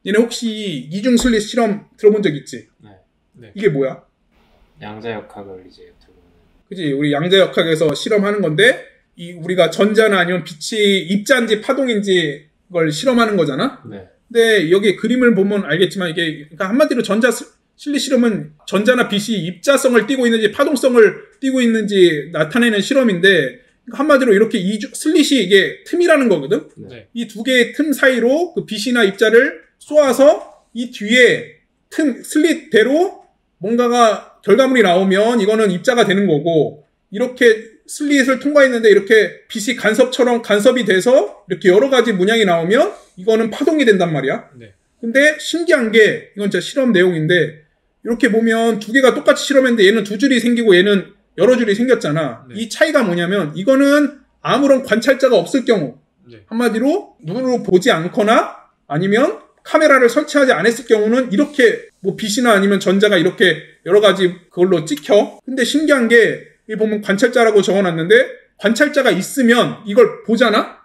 니네 혹시 이중슬릿 실험 들어본 적 있지? 네. 네. 이게 뭐야? 양자역학을 이제 들어보는. 그치? 우리 양자역학에서 실험하는 건데 우리가 전자나 아니면 빛이 입자인지 파동인지 그걸 실험하는 거잖아? 네. 근데 여기 그림을 보면 알겠지만 이게 그러니까 한마디로 전자 슬릿 실험은 전자나 빛이 입자성을 띠고 있는지 파동성을 띠고 있는지 나타내는 실험인데 한마디로 이렇게 슬릿이 이게 틈이라는 거거든? 네. 이 두 개의 틈 사이로 그 빛이나 입자를 쏘아서 이 뒤에 슬릿대로 뭔가가 결과물이 나오면 이거는 입자가 되는 거고 이렇게 슬릿을 통과했는데 이렇게 빛이 간섭이 돼서 이렇게 여러 가지 문양이 나오면 이거는 파동이 된단 말이야. 네. 근데 신기한 게 이건 진짜 실험 내용인데 이렇게 보면 두 개가 똑같이 실험했는데 얘는 두 줄이 생기고 얘는 여러 줄이 생겼잖아. 네. 이 차이가 뭐냐면 이거는 아무런 관찰자가 없을 경우 네. 한마디로 눈으로 보지 않거나 아니면 카메라를 설치하지 않았을 경우는 이렇게 뭐 빛이나 아니면 전자가 이렇게 여러 가지 그걸로 찍혀. 근데 신기한 게 여기 보면 관찰자라고 적어놨는데 관찰자가 있으면 이걸 보잖아?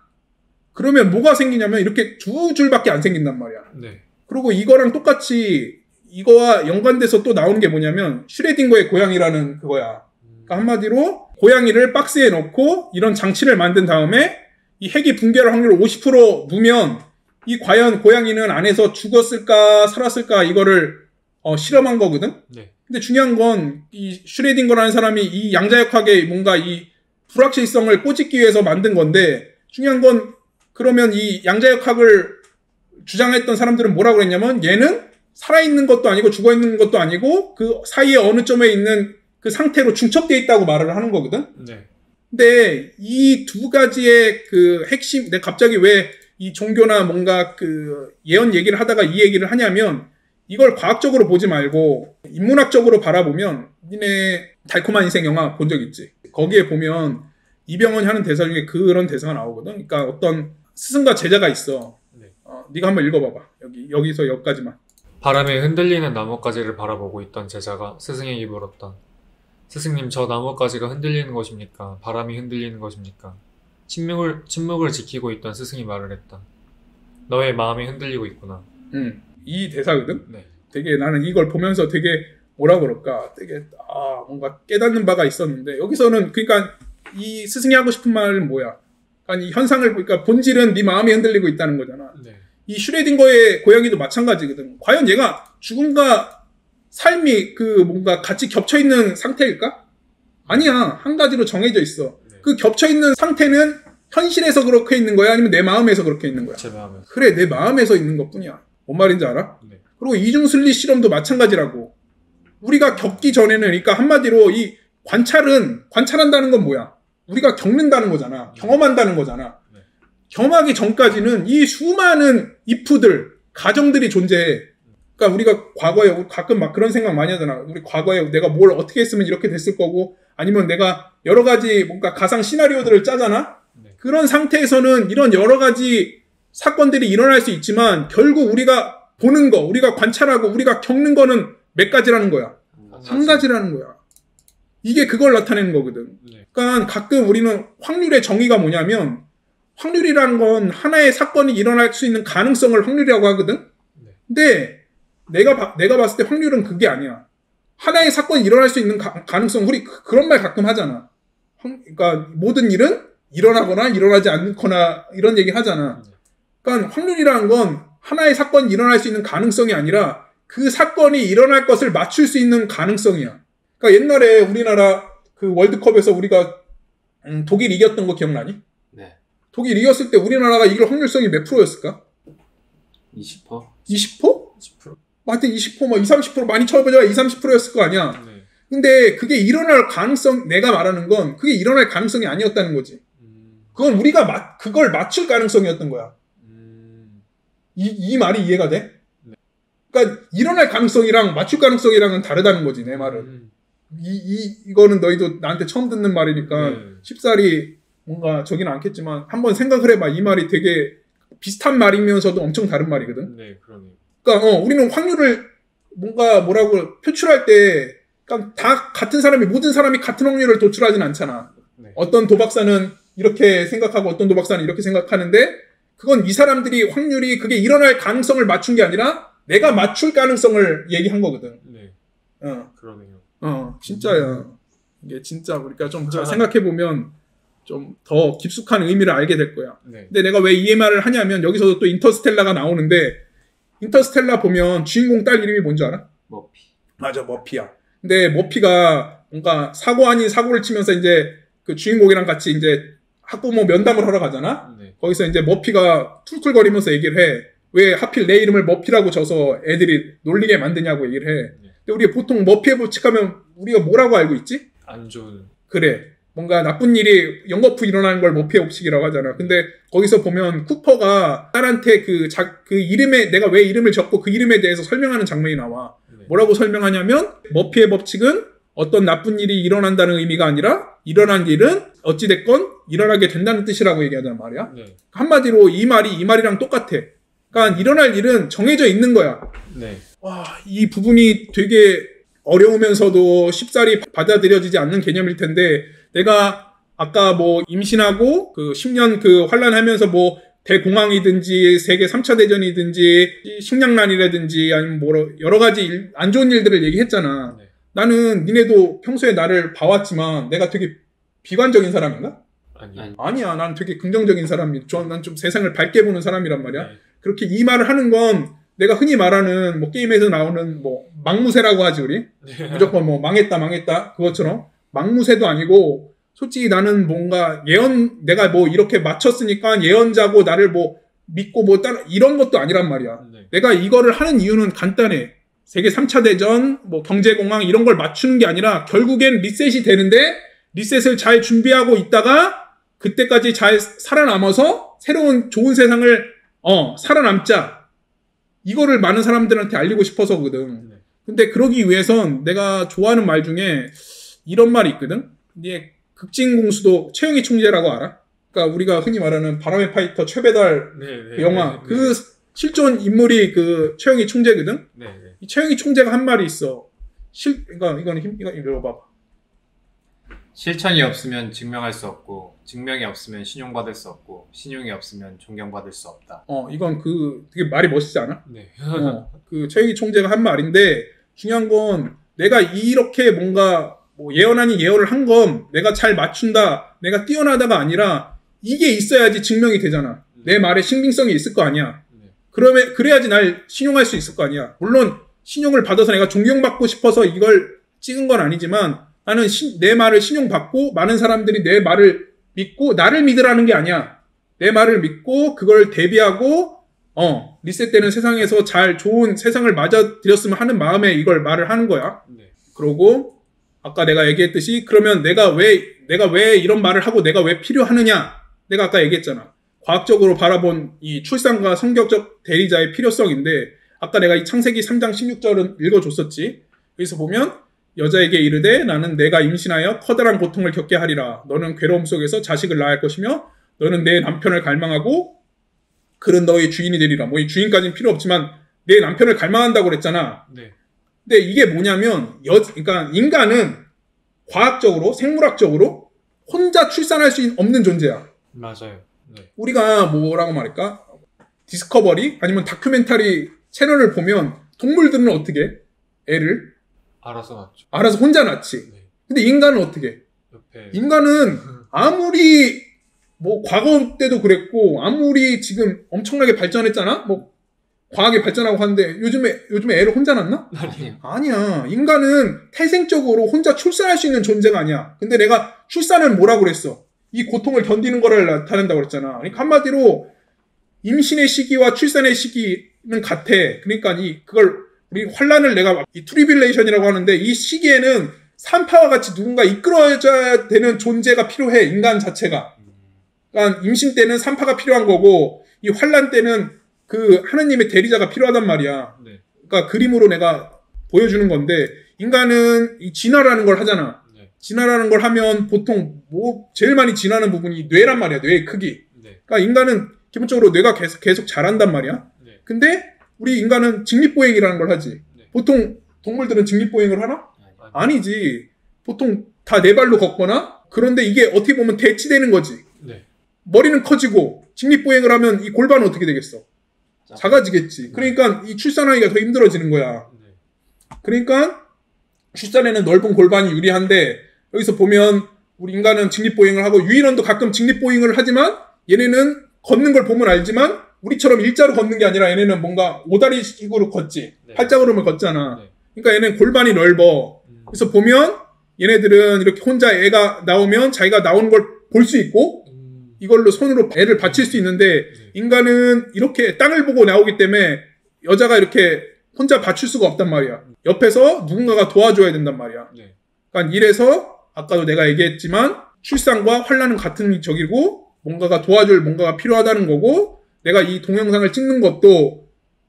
그러면 뭐가 생기냐면 이렇게 두 줄밖에 안 생긴단 말이야. 네. 그리고 이거랑 똑같이 이거와 연관돼서 또 나오는 게 뭐냐면 슈레딩거의 고양이라는 그거야. 그러니까 한마디로 고양이를 박스에 넣고 이런 장치를 만든 다음에 이 핵이 붕괴할 확률을 50% 두면 이 과연 고양이는 안에서 죽었을까 살았을까 이거를 실험한 거거든. 네. 근데 중요한 건 이 슈레딩거라는 사람이 이 양자역학의 뭔가 이 불확실성을 꼬집기 위해서 만든 건데 중요한 건 그러면 이 양자역학을 주장했던 사람들은 뭐라고 그랬냐면 얘는 살아있는 것도 아니고 죽어있는 것도 아니고 그 사이에 어느 점에 있는 그 상태로 중첩되어 있다고 말을 하는 거거든. 네. 근데 이 두 가지의 그 핵심, 내가 갑자기 왜 이 종교나 뭔가 그 예언 얘기를 하다가 이 얘기를 하냐면 이걸 과학적으로 보지 말고 인문학적으로 바라보면 니네 달콤한 인생 영화 본 적 있지? 거기에 보면 이병헌이 하는 대사 중에 그런 대사가 나오거든. 그러니까 어떤 스승과 제자가 있어. 네. 네가 한번 읽어봐봐. 여기서 여기까지만. 바람에 흔들리는 나뭇가지를 바라보고 있던 제자가 스승에게 물었다. 스승님, 저 나뭇가지가 흔들리는 것입니까? 바람이 흔들리는 것입니까? 침묵을 지키고 있던 스승이 말을 했다. 너의 마음이 흔들리고 있구나. 이 대사거든? 네. 되게 나는 이걸 보면서 되게 뭐라 그럴까? 되게 뭔가 깨닫는 바가 있었는데 여기서는 그러니까 이 스승이 하고 싶은 말은 뭐야? 아니 현상을 보니까 본질은 네 마음이 흔들리고 있다는 거잖아. 네. 이 슈레딩거의 고양이도 마찬가지거든. 과연 얘가 죽음과 삶이 그 뭔가 같이 겹쳐 있는 상태일까? 아니야. 한 가지로 정해져 있어. 네. 그 겹쳐 있는 상태는 현실에서 그렇게 있는 거야? 아니면 내 마음에서 그렇게 있는 거야? 제 마음에서. 그래, 내 마음에서 있는 것뿐이야. 뭔 말인지 알아? 네. 그리고 이중슬릿 실험도 마찬가지라고. 우리가 겪기 전에는 그러니까 한마디로 이 관찰한다는 건 뭐야? 우리가 겪는다는 거잖아. 경험한다는 거잖아. 네. 경험하기 전까지는 이 수많은 if들, 가정들이 존재해. 그러니까 우리가 과거에 가끔 막 그런 생각 많이 하잖아. 우리 과거에 내가 뭘 어떻게 했으면 이렇게 됐을 거고 아니면 내가 여러 가지 뭔가 가상 시나리오들을 짜잖아. 네. 그런 상태에서는 이런 여러 가지 사건들이 일어날 수 있지만 결국 우리가 보는 거, 우리가 관찰하고 우리가 겪는 거는 몇 가지라는 거야. 한 가지라는 거야. 이게 그걸 나타내는 거거든. 네. 그러니까 가끔 우리는 확률의 정의가 뭐냐면 확률이라는 건 하나의 사건이 일어날 수 있는 가능성을 확률이라고 하거든. 네. 근데 내가 봤을 때 확률은 그게 아니야. 하나의 사건이 일어날 수 있는 가능성, 우리 그런 말 가끔 하잖아. 그러니까 모든 일은 일어나거나 일어나지 않거나 이런 얘기 하잖아. 그러니까 확률이라는 건 하나의 사건이 일어날 수 있는 가능성이 아니라 그 사건이 일어날 것을 맞출 수 있는 가능성이야. 그러니까 옛날에 우리나라 그 월드컵에서 우리가 독일 이겼던 거 기억나니? 네. 독일 이겼을 때 우리나라가 이길 확률성이 몇 프로였을까? 20%? 20%? 10%? 하여튼 20%, 뭐 20, 30% 많이 쳐보자 20, 30%였을 거 아니야. 네. 근데 그게 일어날 가능성, 내가 말하는 건 그게 일어날 가능성이 아니었다는 거지. 그건 우리가 그걸 맞출 가능성이었던 거야. 이 말이 이해가 돼? 네. 그러니까 일어날 가능성이랑 맞출 가능성이랑은 다르다는 거지, 내 말은. 이거는 너희도 나한테 처음 듣는 말이니까 네. 쉽사리 뭔가 저기는 않겠지만 한번 생각을 해봐. 이 말이 되게 비슷한 말이면서도 엄청 다른 말이거든. 네, 그러네요. 그러니까 우리는 확률을 뭐라고 표출할 때 그러니까 다 같은 사람이 모든 사람이 같은 확률을 도출하진 않잖아. 네. 어떤 도박사는 이렇게 생각하고 어떤 도박사는 이렇게 생각하는데 그건 이 사람들이 확률이 그게 일어날 가능성을 맞춘 게 아니라 내가 맞출 가능성을 얘기한 거거든. 네. 그러네요. 진짜야. 이게 진짜 그러니까 좀 생각해 보면 좀 더 깊숙한 의미를 알게 될 거야. 네. 근데 내가 왜 이 말을 하냐면 여기서도 또 인터스텔라가 나오는데 인터스텔라 보면 주인공 딸 이름이 뭔지 알아? 머피. 맞아, 머피야. 근데 머피가 뭔가 사고 아닌 사고를 치면서 이제 그 주인공이랑 같이 이제 학부모 면담을 하러 가잖아? 네. 거기서 이제 머피가 툴툴거리면서 얘기를 해. 왜 하필 내 이름을 머피라고 줘서 애들이 놀리게 만드냐고 얘기를 해. 네. 근데 우리가 보통 머피의 법칙하면 우리가 뭐라고 알고 있지? 안 좋은. 그래. 뭔가 나쁜 일이 연거푸 일어나는 걸 머피의 법칙이라고 하잖아. 근데 거기서 보면 쿠퍼가 딸한테 그 이름에 내가 왜 이름을 적고 그 이름에 대해서 설명하는 장면이 나와. 네. 뭐라고 설명하냐면 머피의 법칙은 어떤 나쁜 일이 일어난다는 의미가 아니라 일어난 일은 어찌됐건 일어나게 된다는 뜻이라고 얘기하단 말이야. 네. 한마디로 이 말이랑 똑같아. 그러니까 일어날 일은 정해져 있는 거야. 네. 와, 이 부분이 되게 어려우면서도 쉽사리 받아들여지지 않는 개념일 텐데 내가 아까 뭐 임신하고 그 10년 그 환란하면서 뭐 대공황이든지 세계 3차 대전이든지 식량난이라든지 아니면 뭐 여러 가지 안 좋은 일들을 얘기했잖아. 네. 나는 니네도 평소에 나를 봐왔지만 내가 되게 비관적인 사람인가? 아니요. 아니야. 난 되게 긍정적인 사람이야. 난 좀 세상을 밝게 보는 사람이란 말이야. 네. 그렇게 이 말을 하는 건 내가 흔히 말하는 뭐 게임에서 나오는 뭐 망무새라고 하지 우리. 네. 무조건 뭐 망했다 그것처럼 망무새도 아니고 솔직히 나는 뭔가 내가 뭐 이렇게 맞췄으니까 예언자고 나를 뭐 믿고 뭐 이런 것도 아니란 말이야. 네. 내가 이거를 하는 이유는 간단해. 세계 3차 대전, 뭐 경제공황 이런 걸 맞추는 게 아니라 결국엔 리셋이 되는데 리셋을 잘 준비하고 있다가 그때까지 잘 살아남아서 새로운 좋은 세상을 살아남자. 이거를 많은 사람들한테 알리고 싶어서거든. 네. 근데 그러기 위해선 내가 좋아하는 말 중에 이런 말이 있거든. 이게 극진공수도 최영희 총재라고 알아? 그러니까 우리가 흔히 말하는 바람의 파이터 최배달 네. 그 영화 네. 그 실존 인물이 그 최영희 총재거든. 네. 이 최영희 총재가 한 말이 있어. 그러니까 이거 읽어봐. 실천이 없으면 증명할 수 없고 증명이 없으면 신용받을 수 없고 신용이 없으면 존경받을 수 없다. 이건 되게 말이 멋있지 않아? 네. 그 최영희 총재가 한 말인데 중요한 건 내가 이렇게 뭔가 뭐 예언 아닌 예언을 한 건 내가 잘 맞춘다, 내가 뛰어나다가 아니라 이게 있어야지 증명이 되잖아. 내 말에 신빙성이 있을 거 아니야. 그래야지 날 신용할 수 있을 거 아니야. 물론 신용을 받아서 내가 존경받고 싶어서 이걸 찍은 건 아니지만 나는 내 말을 신용받고 많은 사람들이 내 말을 믿고 나를 믿으라는 게 아니야. 내 말을 믿고 그걸 대비하고 리셋되는 세상에서 잘 좋은 세상을 맞아들였으면 하는 마음에 이걸 말을 하는 거야. 네. 그러고 아까 내가 얘기했듯이 그러면 내가 왜 이런 말을 하고 내가 왜 필요하느냐? 내가 아까 얘기했잖아. 과학적으로 바라본 이 출산과 성격적 대리자의 필요성인데 아까 내가 이 창세기 3장 16절은 읽어줬었지. 여기서 보면 여자에게 이르되 나는 내가 임신하여 커다란 고통을 겪게 하리라. 너는 괴로움 속에서 자식을 낳을 것이며 너는 내 남편을 갈망하고 그는 너의 주인이 되리라. 뭐 이 주인까지는 필요 없지만 내 남편을 갈망한다고 그랬잖아. 네. 근데 이게 뭐냐면 그러니까 인간은 과학적으로 생물학적으로 혼자 출산할 수 없는 존재야. 맞아요. 네. 우리가 뭐라고 말할까? 디스커버리 아니면 다큐멘터리 채널을 보면 동물들은 어떻게 해? 애를 알아서 낳죠. 알아서 혼자 낳지. 네. 근데 인간은 어떻게 해? 옆에. 인간은 아무리 뭐 과거 때도 그랬고 아무리 지금 엄청나게 발전했잖아. 뭐 과학이 발전하고 하는데 요즘에 애를 혼자 낳나? 아니요. 아니야. 인간은 태생적으로 혼자 출산할 수 있는 존재가 아니야. 근데 내가 출산은 뭐라고 그랬어? 이 고통을 견디는 거를 나타낸다고 그랬잖아. 그러니까 한마디로 임신의 시기와 출산의 시기는 같아. 그러니까 그걸 우리 환란을 내가 이 트리빌레이션이라고 하는데 이 시기에는 산파와 같이 누군가 이끌어줘야 되는 존재가 필요해. 인간 자체가. 그러니까 임신 때는 산파가 필요한 거고 이 환란 때는 그 하느님의 대리자가 필요하단 말이야. 네. 그러니까 그림으로 내가 보여주는 건데 인간은 이 진화라는 걸 하잖아. 네. 진화라는 걸 하면 보통 뭐 제일 많이 진화하는 부분이 뇌란 말이야. 뇌의 크기. 네. 그러니까 인간은 기본적으로 뇌가 계속 자란단 말이야. 네. 근데 우리 인간은 직립보행이라는 걸 하지. 네. 보통 동물들은 직립보행을 하나? 아니. 아니지. 보통 다 네 발로 걷거나 그런데 이게 어떻게 보면 대치되는 거지. 네. 머리는 커지고 직립보행을 하면 이 골반은 어떻게 되겠어? 작아지겠지. 그러니까 이 출산하기가 더 힘들어지는 거야. 그러니까 출산에는 넓은 골반이 유리한데 여기서 보면 우리 인간은 직립보행을 하고 유인원도 가끔 직립보행을 하지만 얘네는 걷는 걸 보면 알지만 우리처럼 일자로 걷는 게 아니라 얘네는 뭔가 오다리식으로 걷지. 네. 팔자걸음을 걷잖아. 네. 그러니까 얘네는 골반이 넓어. 그래서 보면 얘네들은 이렇게 혼자 애가 나오면 자기가 나오는 걸 볼 수 있고 이걸로 손으로 애를 받칠 수 있는데 인간은 이렇게 땅을 보고 나오기 때문에 여자가 이렇게 혼자 받칠 수가 없단 말이야. 옆에서 누군가가 도와줘야 된단 말이야. 네. 그러니까 이래서 아까도 내가 얘기했지만 출산과 환란은 같은 적이고 뭔가가 도와줄 뭔가가 필요하다는 거고 내가 이 동영상을 찍는 것도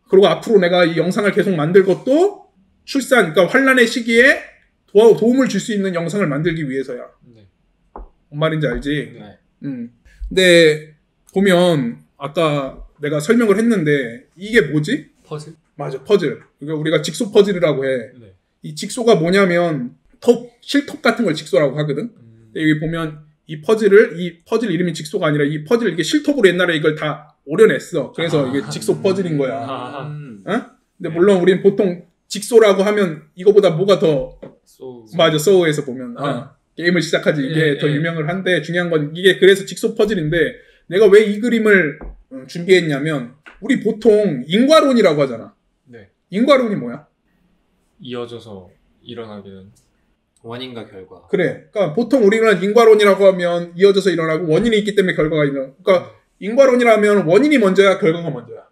그리고 앞으로 내가 이 영상을 계속 만들 것도 출산, 그러니까 환란의 시기에 도움을 줄 수 있는 영상을 만들기 위해서야. 네. 뭔 말인지 알지? 네. 근데 보면 아까 내가 설명을 했는데 이게 뭐지? 퍼즐? 맞아, 퍼즐. 그러니까 우리가 직소 퍼즐이라고 해. 네. 이 직소가 뭐냐면 실톱 같은 걸 직소라고 하거든. 여기 보면 이 퍼즐 이름이 직소가 아니라 이 퍼즐 이게 실톱으로 옛날에 이걸 다 오려냈어. 그래서 이게 직소 퍼즐인 거야. 어? 근데 물론 우리는 보통 직소라고 하면 이거보다 뭐가 더 맞아, 소우에서 보면 게임을 시작하지 이게 더 유명을 한데 중요한 건 이게 그래서 직소 퍼즐인데 내가 왜 이 그림을 준비했냐면 우리 보통 인과론이라고 하잖아. 네. 인과론이 뭐야? 이어져서 일어나게 되는 원인과 결과. 그래. 그러니까 보통 우리는 인과론이라고 하면 이어져서 일어나고 원인이 있기 때문에 결과가 일어나. 그러니까 인과론이라면 원인이 먼저야, 결과가 먼저야.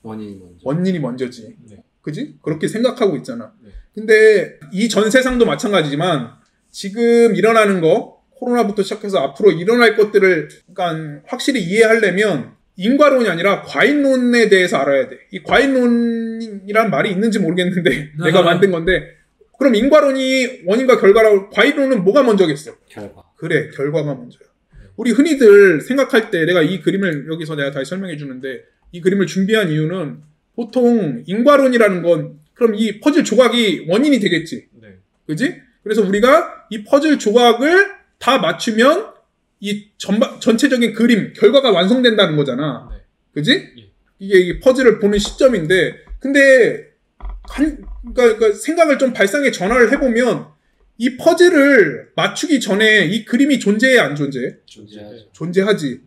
원인이 먼저. 원인이 먼저지. 네. 그지? 그렇게 생각하고 있잖아. 네. 근데 이 전 세상도 마찬가지지만 지금 일어나는 거 코로나부터 시작해서 앞으로 일어날 것들을 그러니까 확실히 이해하려면 인과론이 아니라 과인론에 대해서 알아야 돼. 이 과인론이란 말이 있는지 모르겠는데 내가 만든 건데 그럼 인과론이 원인과 결과라고 과인론은 뭐가 먼저겠어? 결과. 그래, 결과가 먼저야. 우리 흔히들 생각할 때 내가 이 그림을 여기서 내가 다시 설명해 주는데 이 그림을 준비한 이유는 보통 인과론이라는 건 그럼 이 퍼즐 조각이 원인이 되겠지. 네. 그지? 그래서 우리가 이 퍼즐 조각을 다 맞추면 이 전체적인 그림, 결과가 완성된다는 거잖아. 네. 그지? 예. 이게 이 퍼즐을 보는 시점인데 근데 그러니까 생각을 좀 발상의 전환을 해보면 이 퍼즐을 맞추기 전에 이 그림이 존재해 안 존재해? 존재하죠. 존재하지.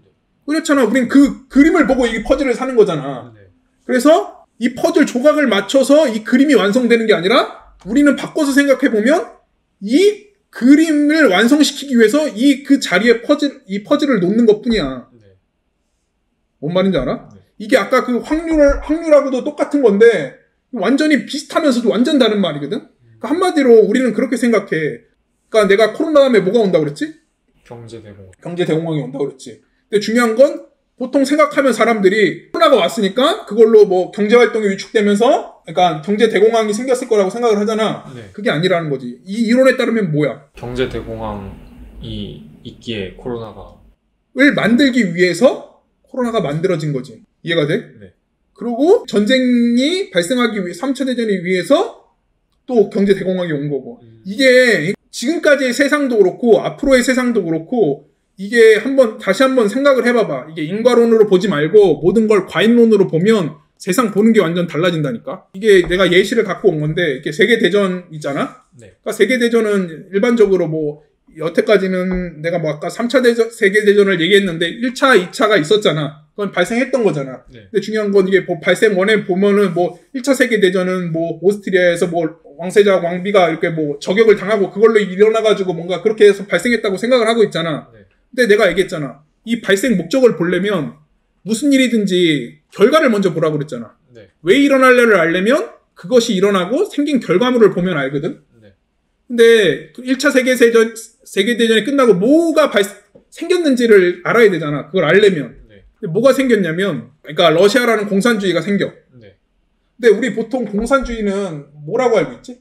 그렇잖아. 우린 그 그림을 보고 이 퍼즐을 사는 거잖아. 네. 그래서 이 퍼즐 조각을 맞춰서 이 그림이 완성되는 게 아니라 우리는 바꿔서 생각해보면 이 그림을 완성시키기 위해서 그 자리에 이 퍼즐을 놓는 것 뿐이야. 네. 뭔 말인지 알아? 네. 이게 아까 그 확률하고도 똑같은 건데 완전히 비슷하면서도 완전 다른 말이거든? 그러니까 한마디로 우리는 그렇게 생각해. 그러니까 내가 코로나 다음에 뭐가 온다고 그랬지? 경제대공. 경제 대공황이 온다고 그랬지. 근데 중요한 건 보통 생각하면 사람들이 코로나가 왔으니까 그걸로 뭐 경제 활동이 위축되면서 그러니까 경제 대공황이 생겼을 거라고 생각을 하잖아. 네. 그게 아니라는 거지. 이 이론에 따르면 뭐야? 경제대공황이 있기에 코로나가 을 만들기 위해서 코로나가 만들어진 거지. 이해가 돼? 네. 그리고 전쟁이 발생하기 위해 3차 대전이 위해서 또 경제 대공황이 온 거고. 이게 지금까지의 세상도 그렇고 앞으로의 세상도 그렇고 이게 다시 한번 생각을 해봐봐. 이게 인과론으로 보지 말고 모든 걸 과인론으로 보면 세상 보는 게 완전 달라진다니까. 이게 내가 예시를 갖고 온 건데 이렇게 세계대전 있잖아. 네. 그러니까 세계대전은 일반적으로 뭐 여태까지는 내가 뭐 아까 3차 세계대전을 얘기했는데 1차, 2차가 있었잖아. 그건 발생했던 거잖아. 네. 근데 중요한 건 이게 뭐 발생 원에 보면은 뭐 1차 세계대전은 뭐 오스트리아에서 뭐 왕세자 왕비가 이렇게 뭐 저격을 당하고 그걸로 일어나가지고 뭔가 그렇게 해서 발생했다고 생각을 하고 있잖아. 네. 근데 내가 얘기했잖아. 이 발생 목적을 보려면 무슨 일이든지 결과를 먼저 보라고 그랬잖아. 네. 왜 일어날려를 알려면 그것이 일어나고 생긴 결과물을 보면 알거든. 네. 근데 1차 세계대전이 끝나고 뭐가 생겼는지를 알아야 되잖아. 그걸 알려면. 네. 근데 뭐가 생겼냐면 그러니까 러시아라는 공산주의가 생겨. 네. 근데 우리 보통 공산주의는 뭐라고 알고 있지?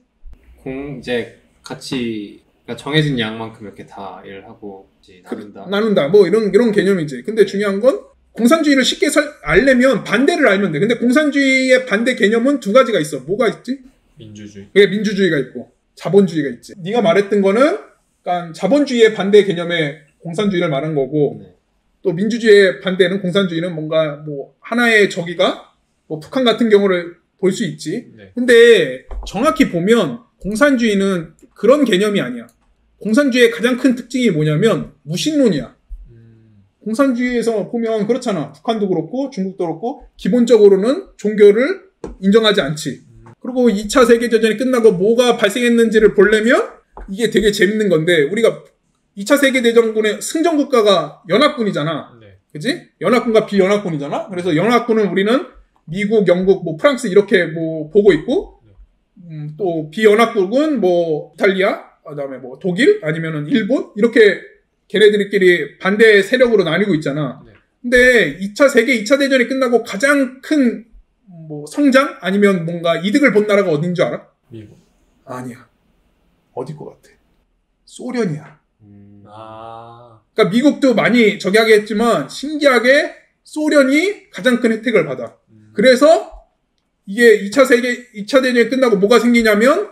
이제 같이 그러니까 정해진 양만큼 이렇게 다 일을 하고 이제 나눈다. 나눈다. 뭐 이런 개념이지. 근데 중요한 건 공산주의를 쉽게 알려면 반대를 알면 돼. 근데 공산주의의 반대 개념은 두 가지가 있어. 뭐가 있지? 민주주의. 그게 민주주의가 있고 자본주의가 있지. 네가 말했던 거는 그러니까 자본주의의 반대 개념에 공산주의를 말한 거고 네. 또 민주주의에 반대는 공산주의는 뭔가 뭐 하나의 적이가 뭐 북한 같은 경우를 볼 수 있지. 네. 근데 정확히 보면 공산주의는 그런 개념이 아니야. 공산주의의 가장 큰 특징이 뭐냐면 무신론이야. 공산주의에서 보면 그렇잖아. 북한도 그렇고 중국도 그렇고 기본적으로는 종교를 인정하지 않지. 그리고 2차 세계대전이 끝나고 뭐가 발생했는지를 보려면 이게 되게 재밌는 건데 우리가 2차 세계대전군의 승전국가가 연합군이잖아. 네. 그지? 연합군과 비연합군이잖아. 그래서 연합군은 우리는 미국, 영국, 뭐 프랑스 이렇게 뭐 보고 있고 또 비연합국은 뭐 이탈리아, 그다음에 뭐 독일 아니면은 일본 이렇게 걔네들끼리 반대 세력으로 나뉘고 있잖아. 네. 근데 2차 세계 2차 대전이 끝나고 가장 큰 뭐 성장 아니면 뭔가 이득을 본 나라가 어딘 줄 알아? 미국. 아니야. 어딜 것 같아? 소련이야. 아. 그러니까 미국도 많이 저기 하겠지만 신기하게 소련이 가장 큰 혜택을 받아. 그래서 이게 2차 대전이 끝나고 뭐가 생기냐면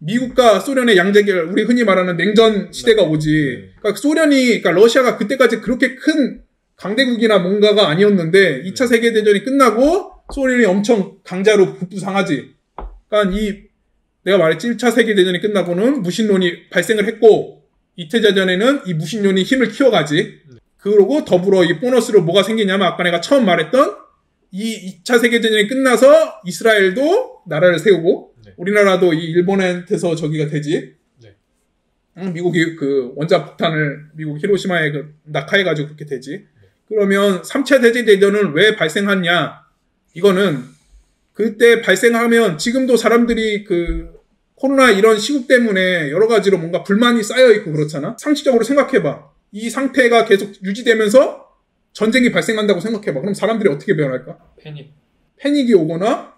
미국과 소련의 양자결, 우리 흔히 말하는 냉전 시대가 오지. 그러니까 그러니까 러시아가 그때까지 그렇게 큰 강대국이나 뭔가가 아니었는데 2차 세계대전이 끝나고 소련이 엄청 강자로 급부상하지. 그러니까 내가 말했지 1차 세계대전이 끝나고는 무신론이 발생을 했고 2차 대전에는 이 무신론이 힘을 키워가지. 그러고 더불어 이 보너스로 뭐가 생기냐면 아까 내가 처음 말했던 이 2차 세계대전이 끝나서 이스라엘도 나라를 세우고 우리나라도 이 일본한테서 저기가 되지. 미국이 그 원자 폭탄을 미국 히로시마에 그 낙하해가지고 그렇게 되지. 그러면 3차 세계대전은 왜 발생하냐? 이거는 그때 발생하면 지금도 사람들이 그 코로나 이런 시국 때문에 여러 가지로 뭔가 불만이 쌓여있고 그렇잖아. 상식적으로 생각해봐. 이 상태가 계속 유지되면서 전쟁이 발생한다고 생각해봐. 그럼 사람들이 어떻게 변할까? 패닉이 오거나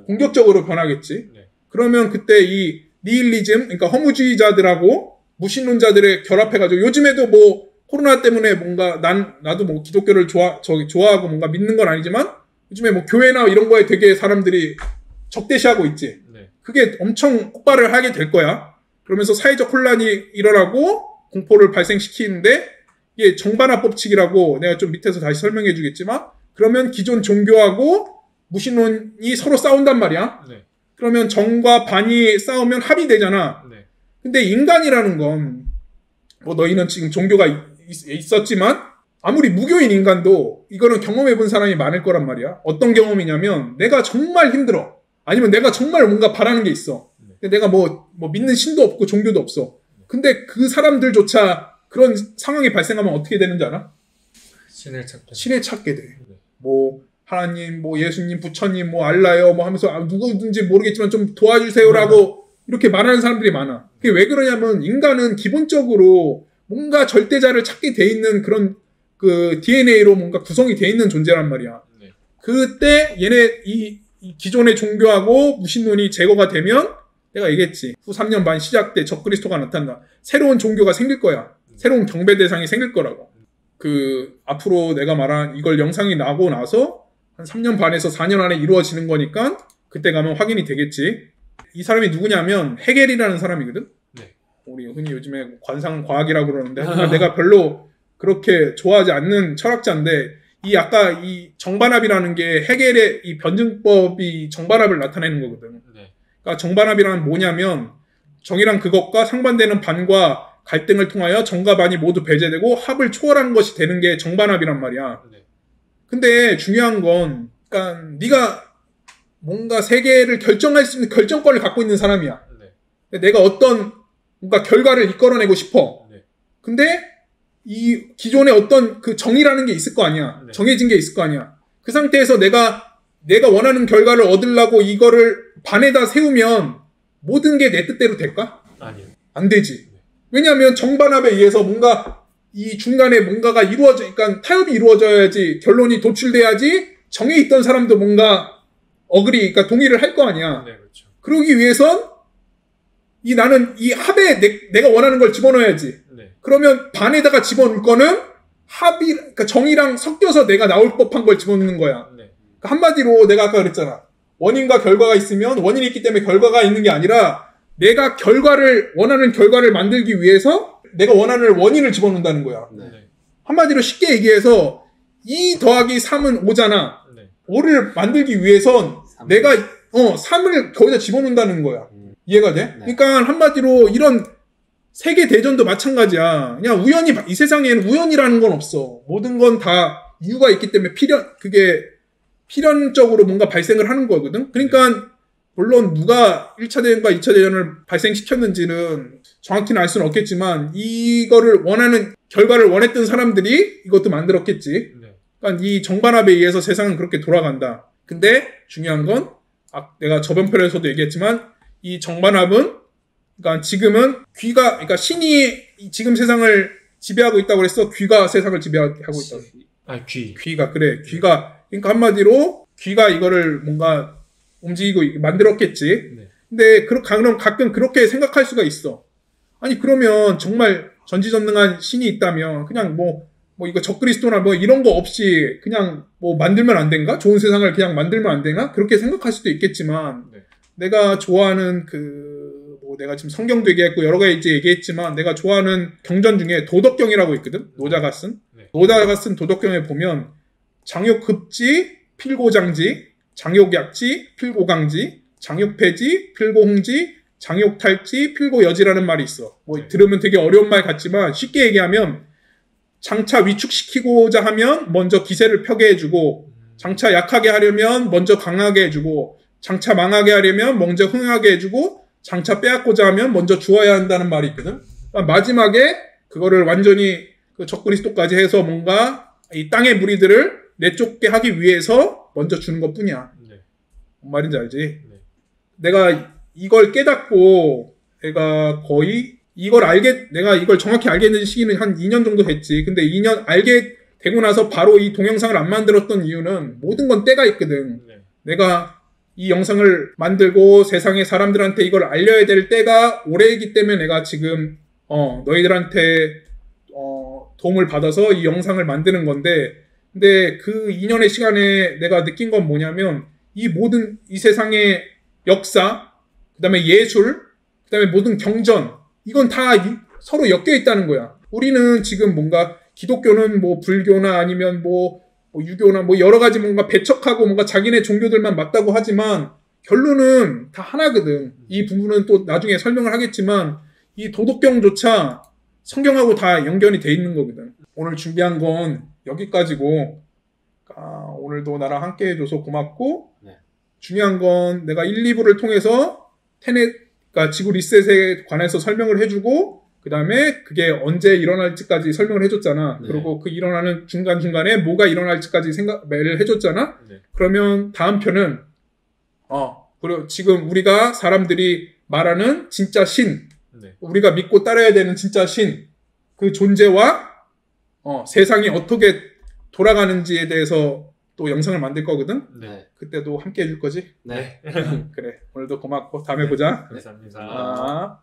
공격적으로 변하겠지. 네. 그러면 그때 이 니힐리즘, 그러니까 허무주의자들하고 무신론자들의 결합해가지고 요즘에도 뭐 코로나 때문에 뭔가 나도 뭐 기독교를 좋아하고 뭔가 믿는 건 아니지만 요즘에 뭐 교회나 이런 거에 되게 사람들이 적대시하고 있지. 네. 그게 엄청 폭발을 하게 될 거야. 그러면서 사회적 혼란이 일어나고 공포를 발생시키는데 이게 정반합 법칙이라고 내가 좀 밑에서 다시 설명해 주겠지만 그러면 기존 종교하고 무신론이 서로 싸운단 말이야. 네. 그러면 정과 반이 싸우면 합의되잖아. 네. 근데 인간이라는 건 뭐 너희는 지금 종교가 있었지만 아무리 무교인 인간도 이거는 경험해본 사람이 많을 거란 말이야. 어떤 경험이냐면 내가 정말 힘들어. 아니면 내가 정말 뭔가 바라는 게 있어. 근데 내가 뭐 믿는 신도 없고 종교도 없어. 근데 그 사람들조차 그런 상황이 발생하면 어떻게 되는지 알아? 신을 찾게 돼. 뭐 하나님, 뭐 예수님, 부처님, 뭐 알라요, 뭐 하면서 누구든지 모르겠지만 좀 도와주세요라고 이렇게 말하는 사람들이 많아. 그게 왜 그러냐면 인간은 기본적으로 뭔가 절대자를 찾게 돼 있는 그런 그 DNA로 뭔가 구성이 돼 있는 존재란 말이야. 네. 그때 얘네 이 기존의 종교하고 무신론이 제거가 되면 내가 얘기했지. 후 3년 반 시작 때 적그리스도가 나타난다. 새로운 종교가 생길 거야. 새로운 경배 대상이 생길 거라고. 그 앞으로 내가 말한 이걸 영상이 나고 나서 한 3년 반에서 4년 안에 이루어지는 거니까 그때 가면 확인이 되겠지. 이 사람이 누구냐면 헤겔이라는 사람이거든. 네. 우리 흔히 요즘에 관상과학이라고 그러는데 내가 별로 그렇게 좋아하지 않는 철학자인데 아까 이 정반합이라는 게 헤겔의 이 변증법이 정반합을 나타내는 거거든. 네. 그러니까 정반합이란 뭐냐면 정이랑 그것과 상반되는 반과 갈등을 통하여 정과 반이 모두 배제되고 합을 초월한 것이 되는 게 정반합이란 말이야. 네. 근데 중요한 건 그러니까 네가 뭔가 세계를 결정할 수 있는 결정권을 갖고 있는 사람이야. 네. 내가 어떤 뭔가 결과를 이끌어내고 싶어. 네. 근데 이 기존에 어떤 그 정의라는 게 있을 거 아니야. 네. 정해진 게 있을 거 아니야. 그 상태에서 내가 원하는 결과를 얻으려고 이거를 반에다 세우면 모든 게 내 뜻대로 될까? 아니요. 안 되지. 왜냐하면 정반합에 의해서 뭔가 이 중간에 뭔가가 그러니까 타협이 이루어져야지 결론이 도출돼야지 정해 있던 사람도 뭔가 그러니까 동의를 할 거 아니야. 네, 그렇죠. 그러기 위해선 나는 이 합에 내가 원하는 걸 집어넣어야지. 네. 그러면 반에다가 집어넣을 거는 그러니까 정이랑 섞여서 내가 나올 법한 걸 집어넣는 거야. 네. 그러니까 한마디로 내가 아까 그랬잖아. 원인과 결과가 있으면 원인이 있기 때문에 결과가 있는 게 아니라 내가 원하는 결과를 만들기 위해서 내가 원하는 원인을 집어넣는다는 거야. 네. 한마디로 쉽게 얘기해서 2 더하기 3은 5잖아. 네. 5를 만들기 위해선 내가 3을 거기다 집어넣는다는 거야. 이해가 돼? 네. 그러니까 한마디로 이런 세계 대전도 마찬가지야. 그냥 우연히 이 세상에는 우연이라는 건 없어. 모든 건 다 이유가 있기 때문에 그게 필연적으로 뭔가 발생을 하는 거거든. 그러니까 물론 누가 1차 대전과 2차 대전을 발생시켰는지는 정확히는 알 수는 없겠지만 이거를 원하는 결과를 원했던 사람들이 이것도 만들었겠지. 네. 그러니까 이 정반합에 의해서 세상은 그렇게 돌아간다. 근데 중요한 건 내가 저번 편에서도 얘기했지만 이 정반합은 그러니까 지금은 그러니까 신이 지금 세상을 지배하고 있다고 그랬어. 귀가 세상을 지배하고 있다고. 귀가 그래. 귀가 그러니까 한마디로 귀가 이거를 뭔가 움직이고 만들었겠지. 네. 근데 그럼 가끔 그렇게 생각할 수가 있어. 아니 그러면 정말 전지전능한 신이 있다면 그냥 뭐 이거 적그리스도나 뭐 이런 거 없이 그냥 뭐 만들면 안 된가? 좋은 세상을 그냥 만들면 안 되나? 그렇게 생각할 수도 있겠지만 네. 내가 좋아하는 내가 지금 성경도 얘기했고 여러 가지 얘기했지만 내가 좋아하는 경전 중에 도덕경이라고 있거든. 노자가 쓴. 네. 노자가 쓴 도덕경에 보면 장욕급지, 필고장지, 장욕약지, 필고강지, 장욕폐지, 필고홍지, 장욕탈지, 필고여지라는 말이 있어. 네. 들으면 되게 어려운 말 같지만 쉽게 얘기하면 장차 위축시키고자 하면 먼저 기세를 펴게 해주고 장차 약하게 하려면 먼저 강하게 해주고 장차 망하게 하려면 먼저 흥하게 해주고 장차 빼앗고자 하면 먼저 주어야 한다는 말이 있거든. 그러니까 마지막에 그거를 완전히 적그리스도까지 해서 뭔가 이 땅의 무리들을 내쫓게 하기 위해서 먼저 주는 것 뿐이야. 네. 뭔 말인지 알지? 네. 내가 이걸 깨닫고 내가 거의 내가 이걸 정확히 알게 된 시기는 한 2년 정도 됐지. 근데 2년 알게 되고 나서 바로 이 동영상을 안 만들었던 이유는 모든 건 때가 있거든. 네. 내가 이 영상을 만들고 세상의 사람들한테 이걸 알려야 될 때가 올해이기 때문에 내가 지금 너희들한테 도움을 받아서 이 영상을 만드는 건데 근데 그 2년의 시간에 내가 느낀 건 뭐냐면 이 세상의 역사 그다음에 예술 그다음에 모든 경전 이건 다 서로 엮여 있다는 거야. 우리는 지금 뭔가 기독교는 뭐 불교나 아니면 뭐 유교나 뭐 여러 가지 뭔가 배척하고 뭔가 자기네 종교들만 맞다고 하지만 결론은 다 하나거든. 이 부분은 또 나중에 설명을 하겠지만 이 도덕경조차 성경하고 다 연결이 돼 있는 거거든. 오늘 준비한 건 여기까지고 오늘도 나랑 함께 해줘서 고맙고 네. 중요한 건 내가 1, 2부를 통해서 그러니까 지구 리셋에 관해서 설명을 해주고 그 다음에 그게 언제 일어날지까지 설명을 해줬잖아. 네. 그리고 그 일어나는 중간중간에 뭐가 일어날지까지 매를 해줬잖아. 네. 그러면 다음 편은 그리고 지금 우리가 사람들이 말하는 진짜 신 네. 우리가 믿고 따라야 되는 진짜 신 그 존재와 세상이 어떻게 돌아가는지에 대해서 또 영상을 만들 거거든. 네. 그때도 함께 해줄 거지? 네. 그래. 오늘도 고맙고 다음에 보자. 감사합니다. 아.